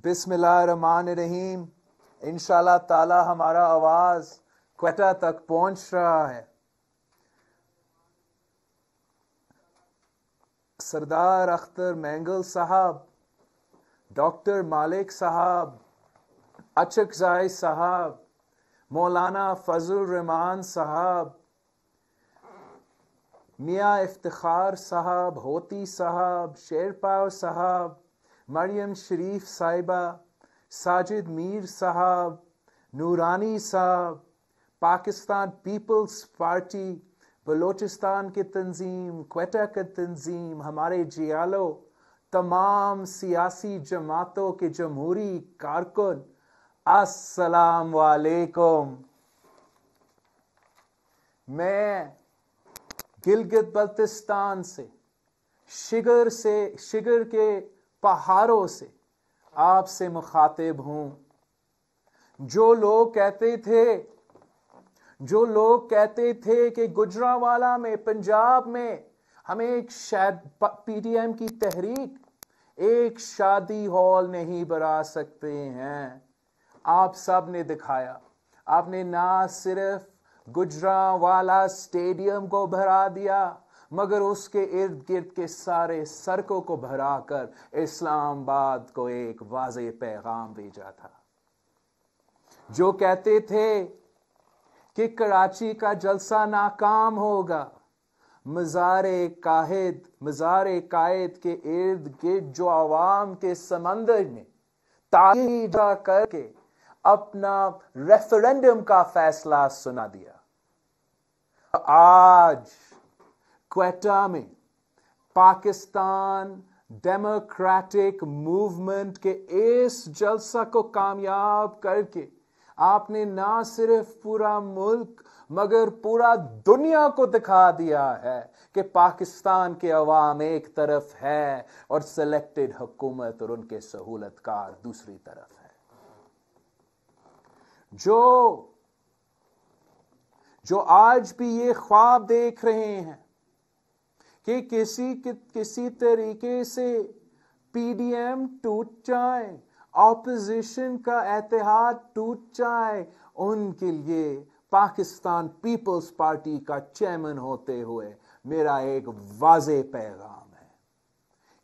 بسم اللہ الرحمن الرحیم. انشاءاللہ تعالی ہمارا آواز کوئٹہ تک پہنچ رہا ہے. سردار اختر مینگل صاحب، ڈاکٹر مالک صاحب، اچکزائی صاحب، مولانا فضل الرحمان صاحب، میاں افتخار صاحب، ہوتی صاحب، شیرپاؤ صاحب، مریم شریف صاحبہ، ساجد میر صاحب، نورانی صاحب، پاکستان پیپلز پارٹی، بلوچستان کی تنظیم، کوئٹہ کی تنظیم، ہمارے جیالو، تمام سیاسی جماعتوں کے جمہوری کارکن، السلام علیکم. میں گلگت بلتستان سے شگر کے پہاڑوں سے آپ سے مخاطب ہوں. جو لوگ کہتے تھے کہ گجرانوالہ میں، پنجاب میں ہمیں ایک پی ٹی ایم کی تحریک ایک شادی ہال نہیں بنا سکتے ہیں، آپ سب نے دکھایا. آپ نے نہ صرف گجرانوالہ اسٹیڈیم کو بھرا دیا مگر اس کے ارد گرد کے سارے سڑکوں کو بھرا کر اسلام آباد کو ایک واضح پیغام بھیجا تھا. جو کہتے تھے کہ کراچی کا جلسہ ناکام ہوگا، مزار قائد کے ارد گرد جو عوام کے سمندر نے تاریخ کر کے اپنا ریفرنڈم کا فیصلہ سنا دیا، آج کوئٹہ میں پاکستان ڈیموکریٹک موومنٹ کے اس جلسہ کو کامیاب کر کے آپ نے نہ صرف پورا ملک مگر پورا دنیا کو دکھا دیا ہے کہ پاکستان کے عوام ایک طرف ہے اور سلیکٹڈ حکومت اور ان کے سہولت کار دوسری طرف ہے. جو آج بھی یہ خواب دیکھ رہے ہیں کہ کسی طریقے سے پی ڈی ایم ٹوٹ جائے، اپوزیشن کا اتحاد ٹوٹ جائے، ان کے لیے پاکستان پیپلز پارٹی کا چیئرمین ہوتے ہوئے میرا ایک واضح پیغام ہے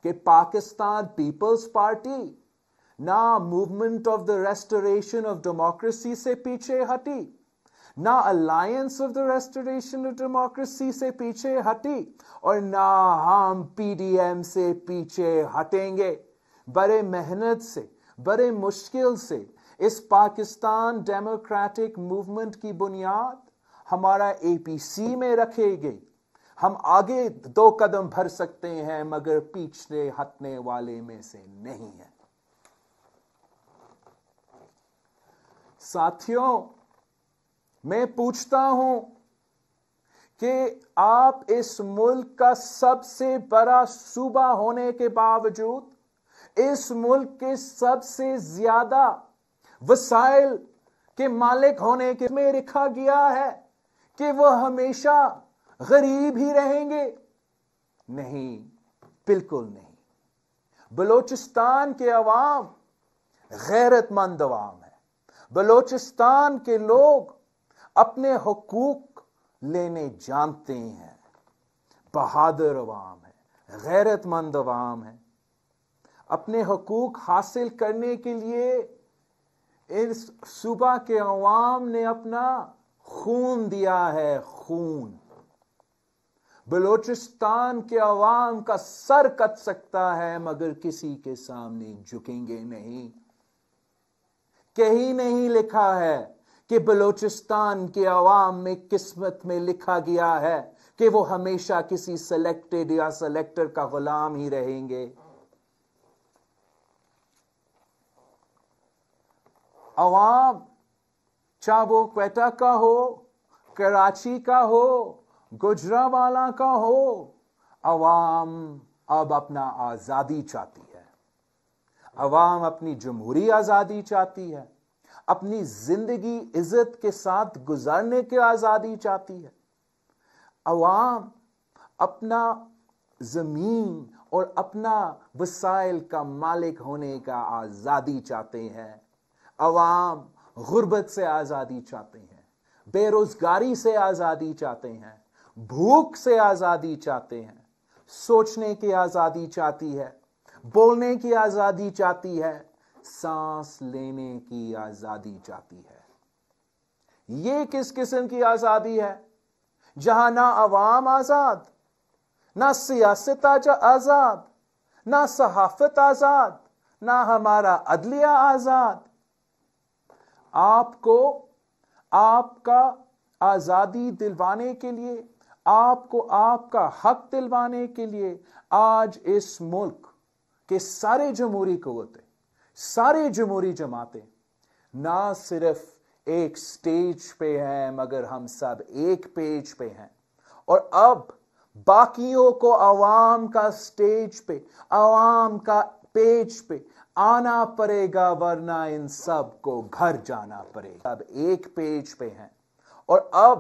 کہ پاکستان پیپلز پارٹی نہ movement of the restoration of democracy سے پیچھے ہٹی، نہ alliance of the restoration of democracy سے پیچھے ہٹی، اور نہ ہم پی ڈی ایم سے پیچھے ہٹیں گے. بڑے محنت سے، بڑے مشکل سے اس پاکستان ڈیموکریٹک موومنٹ کی بنیاد ہمارا اے پی سی میں رکھے گئی. ہم آگے 2 قدم بڑھ سکتے ہیں مگر پیچھے ہٹنے والے میں سے نہیں ہیں. ساتھیوں، میں پوچھتا ہوں کہ آپ اس ملک کا سب سے بڑا صوبہ ہونے کے باوجود، اس ملک کے سب سے زیادہ وسائل کے مالک ہونے کے میں لکھا گیا ہے کہ وہ ہمیشہ غریب ہی رہیں گے. نہیں، بالکل نہیں. بلوچستان کے عوام غیرت مند عوام ہے. بلوچستان کے لوگ اپنے حقوق لینے جانتے ہیں. بہادر عوام ہے، غیرت مند عوام ہے. اپنے حقوق حاصل کرنے کے لیے اس صوبہ کے عوام نے اپنا خون دیا ہے، خون. بلوچستان کے عوام کا سر کٹ سکتا ہے مگر کسی کے سامنے جھکیں گے نہیں. کہیں نہیں لکھا ہے کہ بلوچستان کے عوام میں قسمت میں لکھا گیا ہے کہ وہ ہمیشہ کسی سلیکٹڈ یا سلیکٹر کا غلام ہی رہیں گے. عوام چاہے وہ کوئٹہ کا ہو، کراچی کا ہو، گجرانوالہ کا ہو، عوام اب اپنا آزادی چاہتی ہے. عوام اپنی جمہوری آزادی چاہتی ہے، اپنی زندگی عزت کے ساتھ گزارنے کی آزادی چاہتی ہے. عوام اپنا زمین اور اپنا وسائل کا مالک ہونے کا آزادی چاہتے ہیں. عوام غربت سے آزادی چاہتے ہیں, بے روزگاری سے آزادی چاہتے ہیں, بھوک سے آزادی چاہتے ہیں, سوچنے کی آزادی چاہتی ہے, بولنے کی آزادی چاہتی ہے, سانس لینے کی آزادی چاہتی ہے. یہ کس قسم کی آزادی ہے جہاں نہ عوام آزاد, نہ سیاست آزاد, نہ صحافت آزاد, نہ ہمارا عدلیہ آزاد. آپ کو آپ کا آزادی دلوانے کے لیے, آپ کو آپ کا حق دلوانے کے لیے آج اس ملک کے سارے جمہوری قوتیں, سارے جمہوری جماعتیں نہ صرف ایک سٹیج پہ ہیں مگر ہم سب ایک پیج پہ ہیں. اور اب باقیوں کو عوام کا سٹیج پہ, عوام کا پیج پہ آنا پڑے گا, ورنہ ان سب کو گھر جانا پڑے گا. اب ایک پیج پہ ہیں اور اب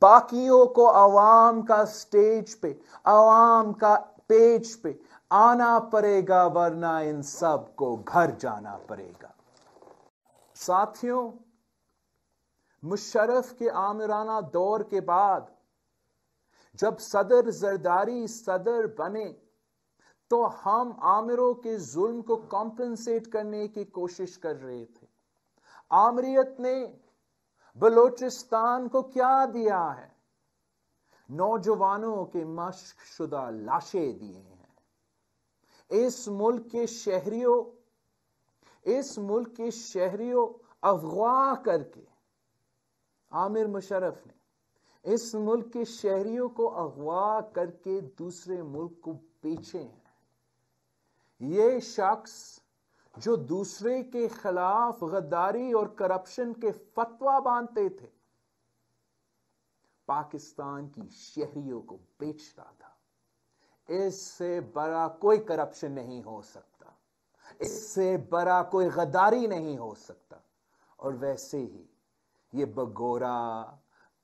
باقیوں کو عوام کا سٹیج پہ, عوام کا پیج پہ آنا پڑے گا, ورنہ ان سب کو گھر جانا پڑے گا. ساتھیوں, مشرف کے آمرانہ دور کے بعد جب صدر زرداری صدر بنے تو ہم آمروں کے ظلم کو کمپنسیٹ کرنے کی کوشش کر رہے تھے. آمریت نے بلوچستان کو کیا دیا ہے؟ نوجوانوں کے مشق شدہ لاشیں دیے ہیں. اس ملک کے شہریوں اغوا کر کے عامر مشرف نے اس ملک کے شہریوں کو اغوا کر کے دوسرے ملک کو بیچے ہیں. یہ شخص جو دوسرے کے خلاف غداری اور کرپشن کے فتویٰ باندھتے تھے, پاکستان کی شہریوں کو بیچ رہا تھا. اس سے بڑا کوئی کرپشن نہیں ہو سکتا, اس سے بڑا کوئی غداری نہیں ہو سکتا. اور ویسے ہی یہ بگورا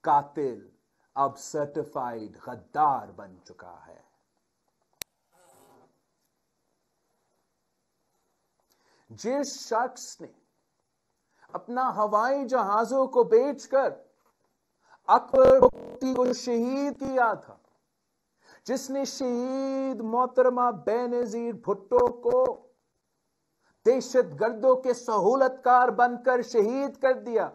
قاتل اب سرٹیفائیڈ غدار بن چکا ہے. جس شخص نے اپنا ہوائی جہازوں کو بیچ کر اکبر بگٹی کو شہید کیا تھا, جس نے شہید محترمہ بے نظیر بھٹو کو دہشت گردوں کے سہولت کار بن کر شہید کر دیا,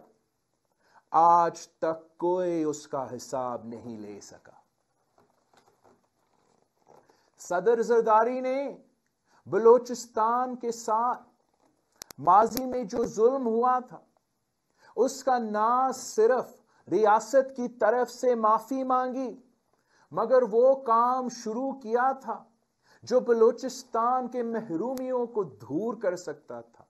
آج تک کوئی اس کا حساب نہیں لے سکا. صدر زرداری نے بلوچستان کے ساتھ ماضی میں جو ظلم ہوا تھا اس کا نہ صرف ریاست کی طرف سے معافی مانگی مگر وہ کام شروع کیا تھا جو بلوچستان کے محرومیوں کو دور کر سکتا تھا.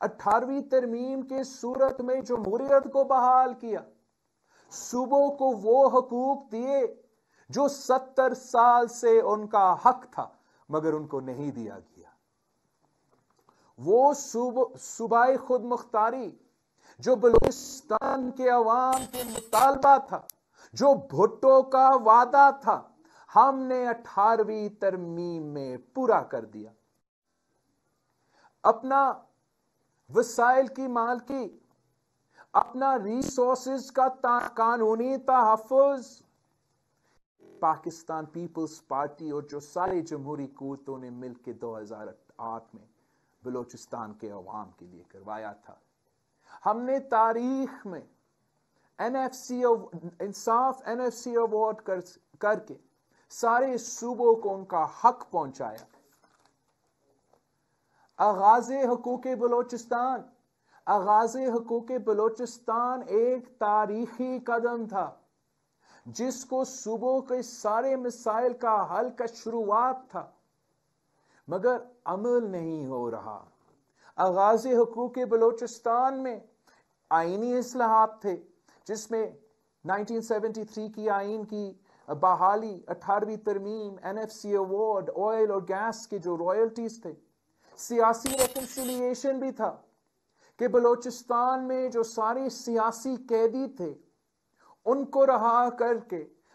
18ویں ترمیم کے صورت میں جمہوریت کو بحال کیا, صوبوں کو وہ حقوق دیے جو 70 سال سے ان کا حق تھا مگر ان کو نہیں دیا گیا. وہ صوبائی خود مختاری جو بلوچستان کے عوام کے مطالبہ تھا, جو بھٹو کا وعدہ تھا, ہم نے 18ویں ترمیم میں پورا کر دیا. اپنا وسائل کی مالکی, اپنا ریسورسز کا قانونی تحفظ پاکستان پیپلز پارٹی اور جو سارے جمہوری قوتوں نے مل کے 2008 میں بلوچستان کے عوام کے لیے کروایا تھا. ہم نے تاریخ میں انصاف NFC ایوارڈ کر کے سارے صوبوں کو ان کا حق پہنچایا. آغاز حقوق بلوچستان ایک تاریخی قدم تھا جس کو صوبوں کے سارے مسائل کا حل کا شروعات تھا مگر عمل نہیں ہو رہا. آغاز حقوق بلوچستان میں آئینی اصلاحات تھے جس میں 1973 کی آئین کی بحالی, 18ویں ترمیم, NFC ایوارڈ, آئل اور گیس کے جو رائلٹیز تھے, سیاسی ریکنسیلیشن بھی تھا کہ بلوچستان میں جو سارے سیاسی قیدی تھے ان کو رہا کر کے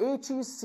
HEC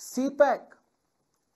CPEC,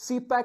CPEC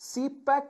CPEC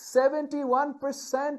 71%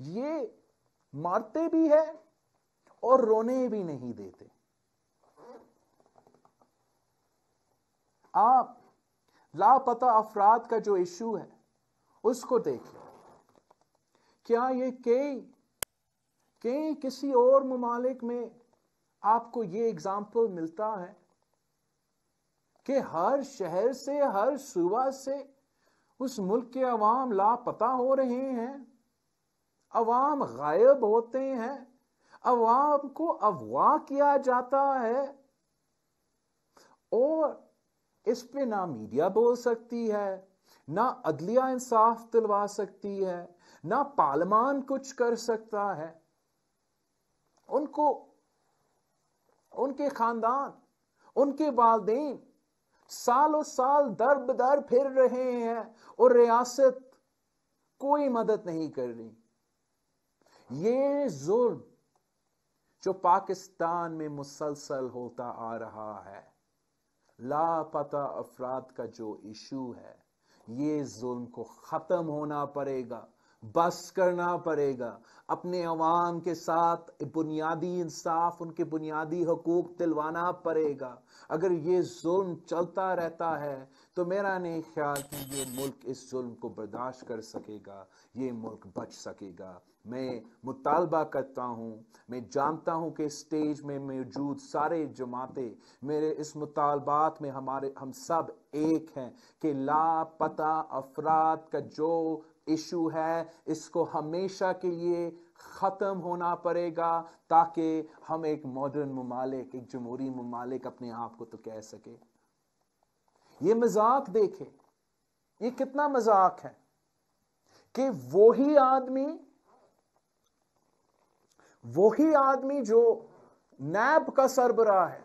یہ مارتے بھی ہے اور رونے بھی نہیں دیتے. آپ لاپتہ افراد کا جو ایشو ہے اس کو دیکھیں. کیا یہ کسی اور ممالک میں آپ کو یہ اگزامپل ملتا ہے کہ ہر شہر سے، ہر صوبہ سے اس ملک کے عوام لاپتہ ہو رہے ہیں، عوام غائب ہوتے ہیں، عوام کو اغوا کیا جاتا ہے، اور اس پہ نہ میڈیا بول سکتی ہے، نہ عدلیہ انصاف دلوا سکتی ہے، نہ پارلیمان کچھ کر سکتا ہے. ان کے خاندان، ان کے والدین سالوں سال در بدر پھر رہے ہیں اور ریاست کوئی مدد نہیں کر رہی. یہ ظلم جو پاکستان میں مسلسل ہوتا آ رہا ہے، لاپتہ افراد کا جو ایشو ہے، یہ ظلم کو ختم ہونا پڑے گا، بس کرنا پڑے گا. اپنے عوام کے ساتھ بنیادی انصاف، ان کے بنیادی حقوق دلوانا پڑے گا. اگر یہ ظلم چلتا رہتا ہے تو میرا نہیں خیال کہ یہ ملک اس ظلم کو برداشت کر سکے گا، یہ ملک بچ سکے گا. میں مطالبہ کرتا ہوں، میں جانتا ہوں کہ اسٹیج میں موجود سارے جماعتیں میرے اس مطالبات میں ہم سب ایک ہیں کہ لاپتہ افراد کا جو ایشو ہے اس کو ہمیشہ کے لیے ختم ہونا پڑے گا، تاکہ ہم ایک ماڈرن ممالک، ایک جمہوری ممالک اپنے آپ کو تو کہہ سکے. یہ مذاق دیکھیں، یہ کتنا مذاق ہے کہ وہی آدمی جو نیب کا سربراہ ہے،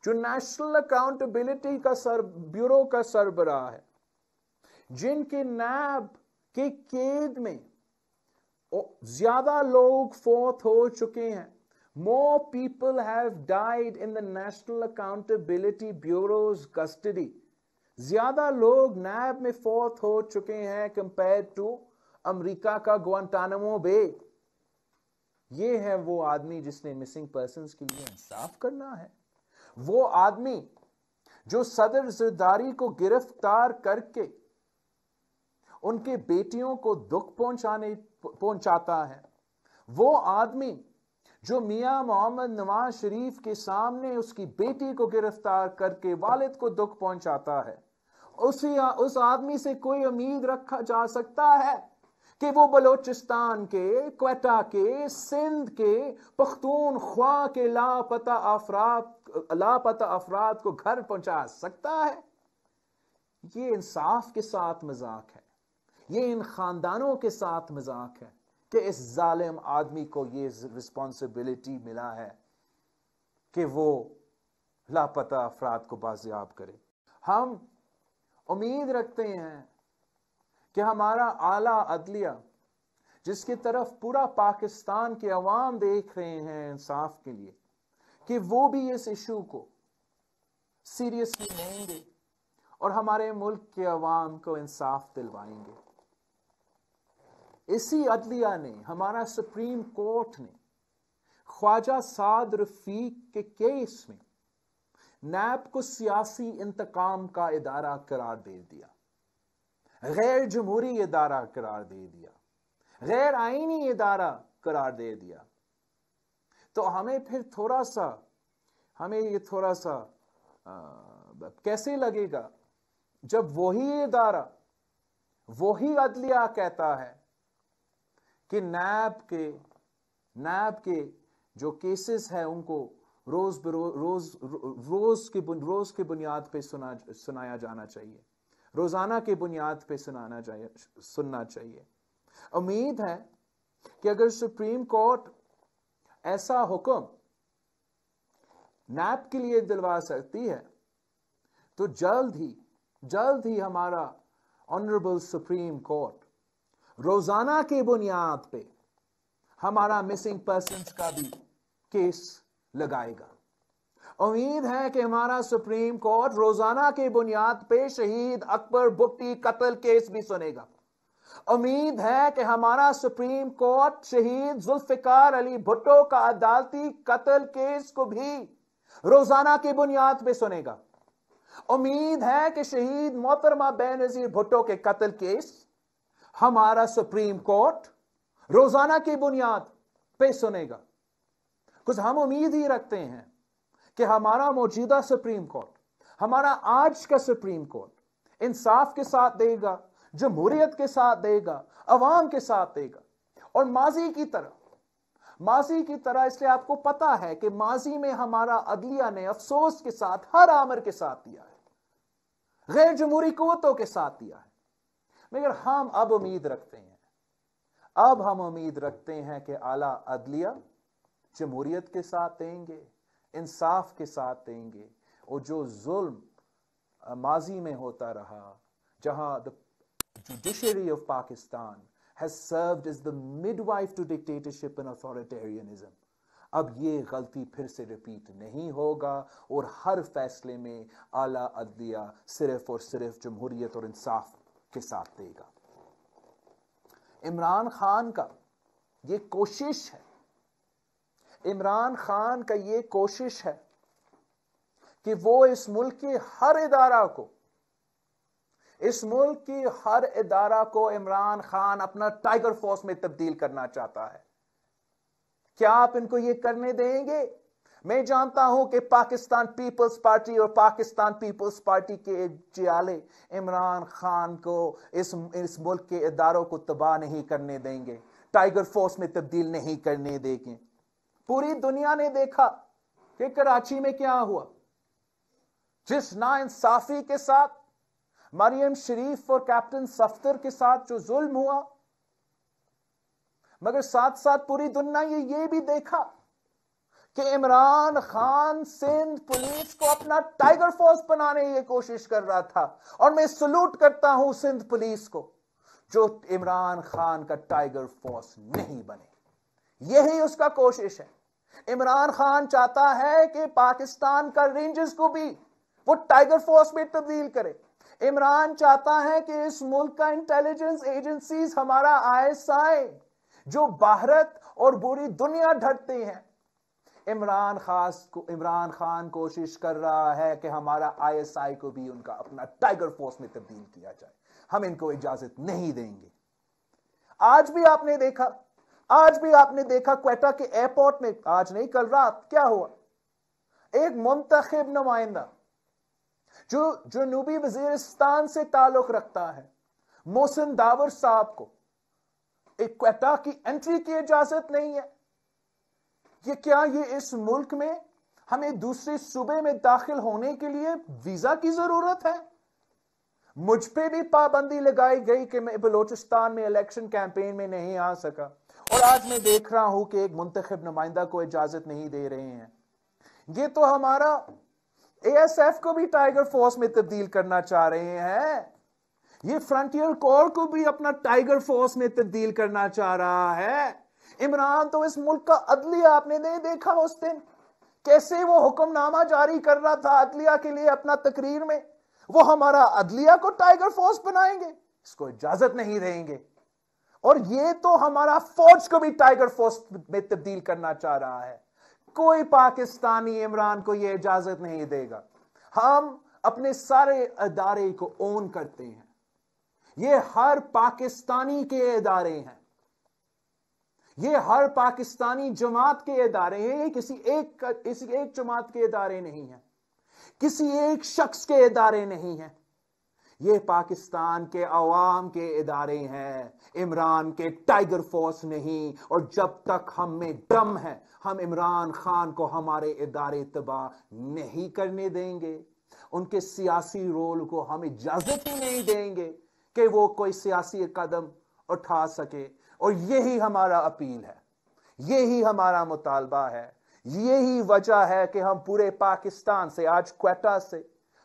جو نیشنل اکاؤنٹیبلٹی کا بیورو کا سربراہ ہے، جن کے نیب کے قید میں زیادہ لوگ فوت ہو چکے ہیں. More people have died in the National Accountability Bureau's custody. زیادہ لوگ نیب میں فوت ہو چکے ہیں compared to امریکہ کا گوانٹانامو بے. یہ ہے وہ آدمی جس نے مسنگ پرسنز کے لیے انصاف کرنا ہے. وہ آدمی جو صدر زرداری کو گرفتار کر کے ان کے بیٹیوں کو دکھ پہنچاتا ہے. وہ آدمی جو میاں محمد نواز شریف کے سامنے اس کی بیٹی کو گرفتار کر کے والد کو دکھ پہنچاتا ہے. اس آدمی سے کوئی امید رکھا جا سکتا ہے کہ وہ بلوچستان کے، کوئٹہ کے، سندھ کے، پختونخوا کے لاپتہ افراد کو گھر پہنچا سکتا ہے؟ یہ انصاف کے ساتھ مذاق ہے، یہ ان خاندانوں کے ساتھ مذاق ہے کہ اس ظالم آدمی کو یہ رسپانسبلٹی ملا ہے کہ وہ لاپتہ افراد کو بازیاب کرے. ہم امید رکھتے ہیں کہ ہمارا اعلیٰ عدلیہ، جس کی طرف پورا پاکستان کے عوام دیکھ رہے ہیں انصاف کے لیے، کہ وہ بھی اس ایشو کو سیریسلی لیں گے اور ہمارے ملک کے عوام کو انصاف دلوائیں گے. اسی عدلیہ نے، ہمارا سپریم کورٹ نے خواجہ سعد رفیق کے کیس میں نیب کو سیاسی انتقام کا ادارہ قرار دے دیا، غیر جمہوری ادارہ قرار دے دیا، غیر آئینی ادارہ قرار دے دیا. تو ہمیں یہ تھوڑا سا کیسے لگے گا جب وہی ادارہ، وہی عدلیہ کہتا ہے کہ نیب کے جو کیسز ہیں ان کو روز کی بنیاد پہ سنایا جانا چاہیے، روزانہ کی بنیاد پہ سننا چاہیے. امید ہے کہ اگر سپریم کورٹ ایسا حکم نیب کے لیے دلوا سکتی ہے تو جلد ہی ہمارا آنریبل سپریم کورٹ روزانہ کی بنیاد پہ ہمارا مسنگ پرسنز کا بھی کیس لگائے گا. امید ہے کہ ہمارا سپریم کورٹ روزانہ کی بنیاد پہ شہید اکبر بگٹی قتل کیس بھی سنے گا. امید ہے کہ ہمارا سپریم کورٹ شہید ذوالفقار علی بھٹو کا عدالتی قتل کیس کو بھی روزانہ کی بنیاد پہ سنے گا. امید ہے کہ شہید محترمہ بے نظیر بھٹو کے قتل کیس ہمارا سپریم کورٹ روزانہ کی بنیاد پہ سنے گا. کچھ ہم امید ہی رکھتے ہیں کہ ہمارا موجودہ سپریم کورٹ، ہمارا آج کا سپریم کورٹ انصاف کے ساتھ دے گا، جمہوریت کے ساتھ دے گا، عوام کے ساتھ دے گا. اور ماضی کی طرح اس لیے آپ کو پتا ہے کہ ماضی میں ہمارا عدلیہ نے افسوس کے ساتھ ہر آمر کے ساتھ دیا ہے، غیر جمہوری قوتوں کے ساتھ دیا ہے. مگر ہم اب امید رکھتے ہیں کہ اعلیٰ عدلیہ جمہوریت کے ساتھ دیں گے، انصاف کے ساتھ دیں گے. اور جو ظلم ماضی میں ہوتا رہا، جہاں the judiciary of Pakistan has served as the midwife to dictatorship and authoritarianism، اب یہ غلطی پھر سے ریپیٹ نہیں ہوگا اور ہر فیصلے میں اعلیٰ عدلیہ صرف اور صرف جمہوریت اور انصاف کے ساتھ دے گا. عمران خان کا یہ کوشش ہے کہ وہ اس ملک کے ہر ادارہ کو عمران خان اپنا ٹائیگر فورس میں تبدیل کرنا چاہتا ہے. کیا آپ ان کو یہ کرنے دیں گے؟ میں جانتا ہوں کہ پاکستان پیپلز پارٹی اور پاکستان پیپلز پارٹی کے جیالے عمران خان کو اس ملک کے اداروں کو تباہ نہیں کرنے دیں گے، ٹائیگر فورس میں تبدیل نہیں کرنے دیں گے. پوری دنیا نے دیکھا کہ کراچی میں کیا ہوا، جس ناانصافی کے ساتھ مریم شریف اور کیپٹن صفدر کے ساتھ جو ظلم ہوا. مگر ساتھ ساتھ پوری دنیا یہ بھی دیکھا کہ عمران خان سندھ پولیس کو اپنا ٹائیگر فورس بنانے کی کوشش کر رہا تھا. اور میں سلوٹ کرتا ہوں سندھ پولیس کو جو عمران خان کا ٹائیگر فورس نہیں بنے. یہی اس کا کوشش ہے. عمران خان چاہتا ہے کہ پاکستان کا رینجرز کو بھی وہ ٹائیگر فورس میں تبدیل کرے. عمران چاہتا ہے کہ اس ملک کا انٹیلیجنس ایجنسیز، ہمارا ISI جو بھارت اور پوری دنیا ڈرتے ہیں، عمران خان کوشش کر رہا ہے کہ ہمارا ISI کو بھی ان کا اپنا ٹائیگر فورس میں تبدیل کیا جائے. ہم ان کو اجازت نہیں دیں گے. آج بھی آپ نے دیکھا کوئٹہ کے ایئرپورٹ میں، آج نہیں کل رات، کیا ہوا؟ ایک منتخب نمائندہ جو جنوبی وزیرستان سے تعلق رکھتا ہے، محسن داور صاحب کو ایک کوئٹہ کی انٹری کی اجازت نہیں ہے. کیا یہ اس ملک میں ہمیں دوسرے صوبے میں داخل ہونے کے لیے ویزا کی ضرورت ہے؟ مجھ پہ بھی پابندی لگائی گئی کہ میں بلوچستان میں الیکشن کیمپین میں نہیں آ سکا، اور آج میں دیکھ رہا ہوں کہ ایک منتخب نمائندہ کو اجازت نہیں دے رہے ہیں. یہ تو ہمارا ASF کو بھی ٹائیگر فورس میں تبدیل کرنا چاہ رہے ہیں. یہ فرنٹیئر کور کو بھی اپنا ٹائیگر فورس میں تبدیل کرنا چاہ رہا ہے. عمران تو اس ملک کا عدلیہ، آپ نے نہیں دیکھا اس دن کیسے وہ حکم نامہ جاری کر رہا تھا عدلیہ کے لیے اپنا تقریر میں، وہ ہمارا عدلیہ کو ٹائیگر فورس بنائیں گے، اس کو اجازت نہیں دیں گے. اور یہ تو ہمارا فوج کو بھی ٹائیگر فورس میں تبدیل کرنا چاہ رہا ہے. کوئی پاکستانی عمران کو یہ اجازت نہیں دے گا. ہم اپنے سارے ادارے کو اون کرتے ہیں. یہ ہر پاکستانی کے ادارے ہیں، یہ ہر پاکستانی جماعت کے ادارے ہیں. یہ کسی ایک جماعت کے ادارے نہیں ہیں، کسی ایک شخص کے ادارے نہیں ہیں. یہ پاکستان کے عوام کے ادارے ہیں، عمران کے ٹائیگر فورس نہیں. اور جب تک ہم میں دم ہے، ہم عمران خان کو ہمارے ادارے تباہ نہیں کرنے دیں گے. ان کے سیاسی رول کو ہم اجازت ہی نہیں دیں گے کہ وہ کوئی سیاسی قدم اٹھا سکے. اور یہی ہمارا اپیل ہے، یہی ہمارا مطالبہ ہے. یہی وجہ ہے کہ ہم پورے پاکستان سے، آج کوئٹہ سے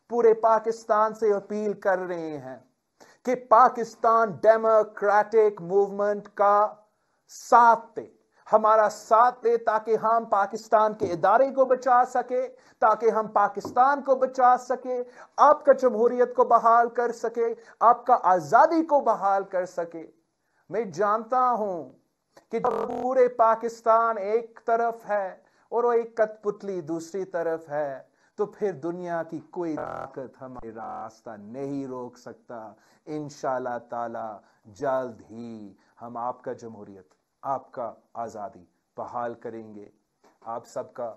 پورے پاکستان سے اپیل کر رہے ہیں کہ پاکستان ڈیموکریٹک موومنٹ کا ساتھ دے، ہمارا ساتھ دے، تاکہ ہم پاکستان کے ادارے کو بچا سکے، تاکہ ہم پاکستان کو بچا سکے، آپ کا جمہوریت کو بحال کر سکے، آپ کا آزادی کو بحال کر سکے. میں جانتا ہوں کہ پورے پاکستان ایک طرف ہے اور وہ ایک کٹ پتلی دوسری طرف ہے، تو پھر دنیا کی کوئی طاقت ہمارے راستہ نہیں روک سکتا۔ انشاءاللہ تعالی جلد ہی ہم آپ کا جمہوریت، آپ کا آزادی بحال کریں گے۔ آپ سب کا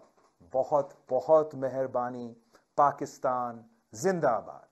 بہت بہت مہربانی۔ پاکستان زندہ باد۔